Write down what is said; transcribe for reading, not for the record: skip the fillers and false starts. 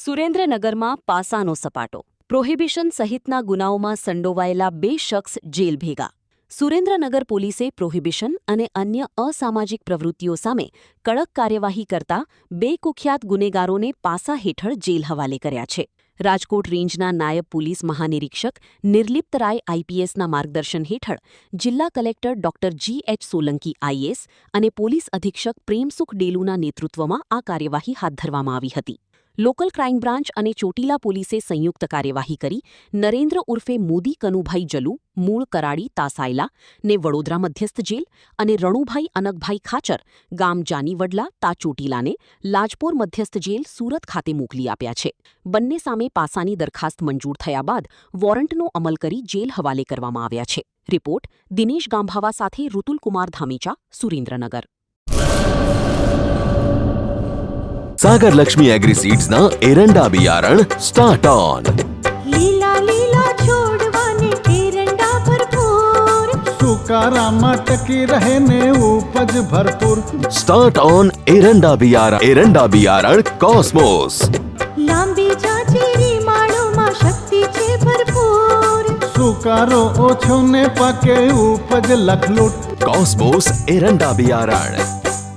સુરેન્દ્રનગરમાં પાસાનો સપાટો. પ્રોહિબિશન સહિતના ગુનાઓમાં સંડોવાયેલા 2 શખ્સ જેલ ભેગા. સુરેન્દ્રનગર પોલીસે પ્રોહિબિશન અને અન્ય અસામાજિક પ્રવૃત્તિઓ સામે કડક કાર્યવાહી કરતા 2 કુખ્યાત ગુનેગારોને પાસા હેઠળ જેલ હવાલે કર્યા છે. રાજકોટ રેન્જના નાયબ પોલીસ મહાનિરીક્ષક નિર્લિપ્ત રાય આઈપીએસના માર્ગદર્શન હેઠળ જિલ્લા collector doctor G.H. Solanki IAS અને પોલીસ અધિક્ષક પ્રેમસુખ ડેલુના નેતૃત્વમાં આ કાર્યવાહી હાથ ધરવામાં આવી હતી. લોકલ ક્રાઇમ બ્રાન્ચ અને ચોટીલા પોલીસે સંયુક્ત કાર્યવાહી કરી નરેન્દ્ર ઉર્ફે મોદી કનુભાઈ જલુ, મૂળ કરાડી તાસાયલા, ને વડોદરા મધ્યસ્થ જેલ અને રણુભાઈ અનકભાઈ ખાચર, ગામ જાનીવડલા તા ચોટીલાને લાજપોર મધ્યસ્થ જેલ સુરત ખાતે મોકલી આપ્યા છે. બંને સામે પાસાની દરખાસ્ત મંજૂર થયા બાદ વોરંટનો અમલ કરી જેલ હવાલે કરવામાં આવ્યા છે. રિપોર્ટ દિનેશ ગાંભાવા સાથે ઋતુલકુમાર ધામેચા, સુરેન્દ્રનગર. सागर लक्ष्मी एग्रीसीड्स ना एरंडा बियारण स्टार्ट ऑन. લીલા લીલા છોડવાને એરંડા ભરપૂર, સુકારામાં ટકી રહે ને ઉપજ ભરપૂર. स्टार्ट ऑन एरंडा बियारण कॉस्मोस. લાંબી જાચેરી માળોમાં શક્તિ છે ભરપૂર. સુકારો ઓછો ને પાકે ઉપજ લખલૂટ. कॉस्मोस एरंडा बियारण.